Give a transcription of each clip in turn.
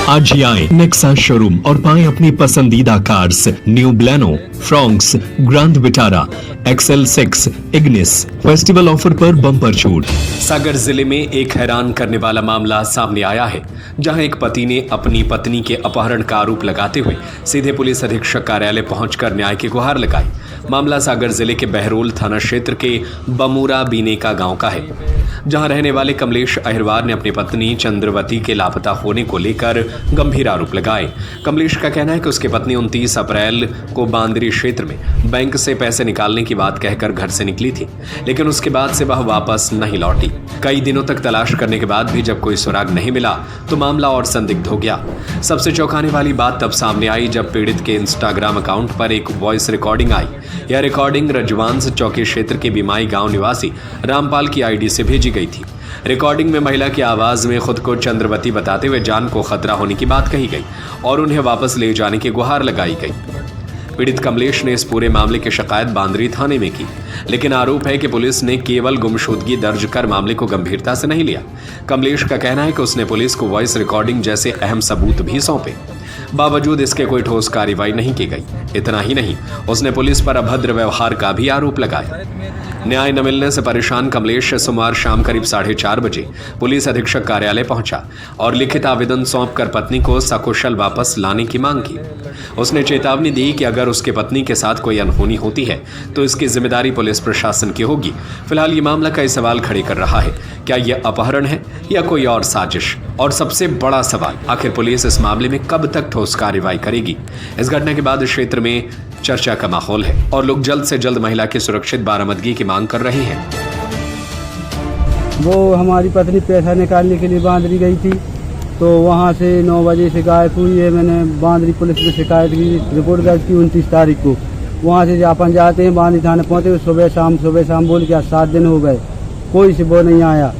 आज ही आए Nexa showroom और पाएं अपनी पसंदीदा cars. New Baleno, Fronx, grand Vitara, XL6, Ignis. Festival offer पर बम्पर छूट। सागर जिले में एक हैरान करने वाला मामला सामने आया है, जहां एक पति ने अपनी पत्नी के अपहरण का आरोप लगाते हुए सीधे पुलिस अधीक्षक कार्यालय पहुंचकर न्याय की गुहार लगाई। मामला सागर जिले के बहरोल थाना क्षेत्र के बमूरा बीनेका गांव का है, जहां रहने वाले कमलेश अहिरवार ने अपनी पत्नी चंद्रवती के लापता होने को लेकर गंभीर आरोप लगाए। कमलेश का कहना है कि उसकी पत्नी 29 अप्रैल को बांदरी क्षेत्र में बैंक से पैसे निकालने की बात कहकर घर से निकली थी, लेकिन उसके बाद से वह वापस नहीं लौटी। कई दिनों तक तलाश करने के बाद भी जब कोई सुराग नहीं मिला तो मामला और संदिग्ध हो गया। सबसे चौंकाने वाली बात तब सामने आई जब पीड़ित के इंस्टाग्राम अकाउंट पर एक वॉइस रिकॉर्डिंग आई। यह रिकॉर्डिंग रजवांस चौकी क्षेत्र के बिमाई गांव निवासी रामपाल की आईडी से भेजी गई थी। रिकॉर्डिंग में महिला की आवाज में खुद को चंद्रवती बताते हुए जान को खतरा होने की बात कही गई और उन्हें वापस ले जाने की गुहार लगाई गई। पीड़ित कमलेश ने इस पूरे मामले की शिकायत बांदरी थाने में की, लेकिन आरोप है कि पुलिस ने केवल गुमशुदगी दर्ज कर मामले को गंभीरता से नहीं लिया। कमलेश का कहना है कि उसने पुलिस को वॉइस रिकॉर्डिंग जैसे अहम सबूत भी सौंपे, बावजूद इसके कोई ठोस कार्रवाई नहीं की गई। इतना ही नहीं, उसने पुलिस पर अभद्र व्यवहार का भी आरोप लगाया। न्याय न मिलने से परेशान कमलेश सोमवार शाम करीब 4:30 बजे पुलिस अधीक्षक कार्यालय पहुंचा और लिखित आवेदन सौंपकर पत्नी को सकुशल वापस लाने की मांग की। उसने चेतावनी दी कि अगर उसके पत्नी के साथ कोई अनहोनी होती है तो इसकी जिम्मेदारी पुलिस प्रशासन की होगी। फिलहाल ये मामला कई सवाल खड़े कर रहा है, क्या यह अपहरण है या कोई और साजिश? और सबसे बड़ा सवाल, आखिर पुलिस इस मामले में कब तक ठोस कार्रवाई करेगी? इस घटना के बाद क्षेत्र में चर्चा का माहौल है और लोग जल्द से जल्द महिला की सुरक्षित बरामदगी की मांग कर रहे हैं। वो हमारी पत्नी पैसा निकालने के लिए बांदरी गई थी, तो वहाँ से 9 बजे से गायब हुई है। मैंने बांदरी पुलिस में शिकायत की, रिपोर्ट दर्ज की 29 तारीख को। वहाँ से अपन जाते हैं बांदरी थाने पहुँचे, सुबह शाम बोल के 7 दिन हो गए, कोई से वो नहीं आया।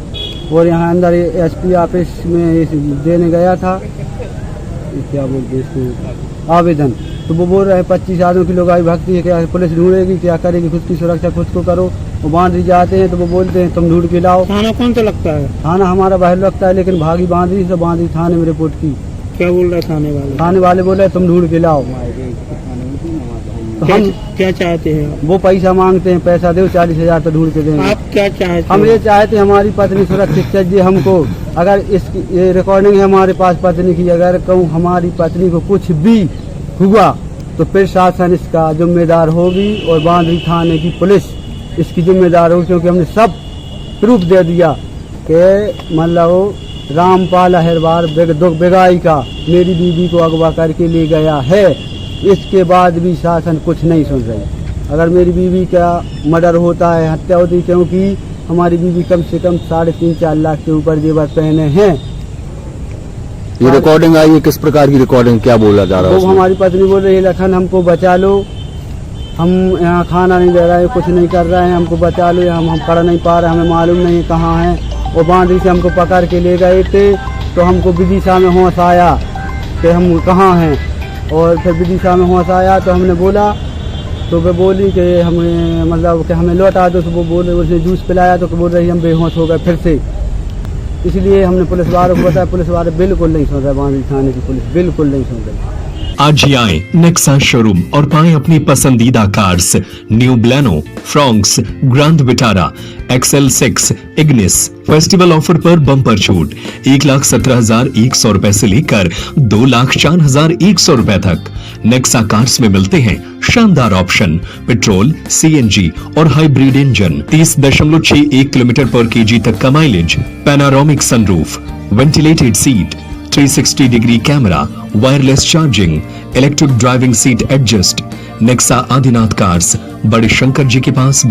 और यहाँ अंदर SP ऑफिस में देने गया था, क्या बोलते इसको, आवेदन, तो वो बोल रहे हैं 25 आदमियों की लोग आई भक्ति है, क्या पुलिस ढूंढेगी, क्या करेगी, खुद की सुरक्षा खुद को करो। वो बांदरी जाते हैं तो वो बोलते हैं तुम ढूंढ के लाओ। थाना कौन सा लगता है? थाना हमारा बाहर लगता है, लेकिन भागी बांदरी से बांदरी थाने में रिपोर्ट की। क्या बोल रहे थाने वाले? थाने वाले बोल रहे तुम ढूंढ के लाओ। तो हम क्या चाहते हैं? वो पैसा मांगते हैं, पैसा दो 40,000 तो ढूंढ के देंगे। आप क्या चाहते? हम ये चाहते हैं हमारी पत्नी सुरक्षित चाहिए हमको। अगर ये रिकॉर्डिंग है हमारे पास पत्नी की, अगर कहूँ हमारी पत्नी को कुछ भी हुआ तो फिर शासन इसका जिम्मेदार होगी और बांदरी थाने की पुलिस इसकी जिम्मेदार होगी, क्योंकि हमने सब प्रूफ दे दिया कि मतलब रामपाल अहिरवार बेगाई का मेरी बीवी को अगवा करके ले गया है। इसके बाद भी शासन कुछ नहीं सुन रही। अगर मेरी बीवी का मर्डर होता है, हत्या होती, क्योंकि हमारी बीवी कम से कम 3.5-4 लाख के ऊपर जेवर पहने हैं। ये रिकॉर्डिंग आई है, किस प्रकार की रिकॉर्डिंग, क्या बोला जा रहा है? वो हमारी पत्नी बोल रही है लखन हमको बचा लो, हम यहाँ खाना नहीं दे रहे हैं, कुछ नहीं कर रहे हैं, हमको बचा लो, हम पढ़ नहीं पा रहे, हमें मालूम नहीं कहाँ हैं। और बांदरी से हमको पकड़ के ले गए थे, तो हमको विदिशा में होश आया कि हम कहाँ हैं। और फिर विदिशा में होश आया तो हमने बोला, तो वे बोली कि हमें मतलब कि हमें लौटा दो। तो वो बोले, उसने जूस पिलाया तो बोल रही हम बेहोश हो गए फिर से। इसलिए हमने पुलिस वालों को बताया, पुलिस वाले बिल्कुल नहीं सुन रहे, बांदरी थाने की पुलिस बिल्कुल नहीं सुन रही। आज ही आए नेक्सा शोरूम और पाएं अपनी पसंदीदा cars. New Baleno, Fronx, grand Vitara, XL6, Ignis. Festival offer पर बम्पर छूट 1,17,100 रुपए से लेकर 2,04,100 रुपए तक। नेक्सा कार्स में मिलते हैं शानदार ऑप्शन, पेट्रोल, CNG और हाइब्रिड इंजन, 30.61 किलोमीटर पर kg तक का mileage, panoramic sunroof, ventilated seat, 360 degree camera, wireless charging, electric driving seat adjust. Nexa Adinath cars, बड़े शंकर जी के पास,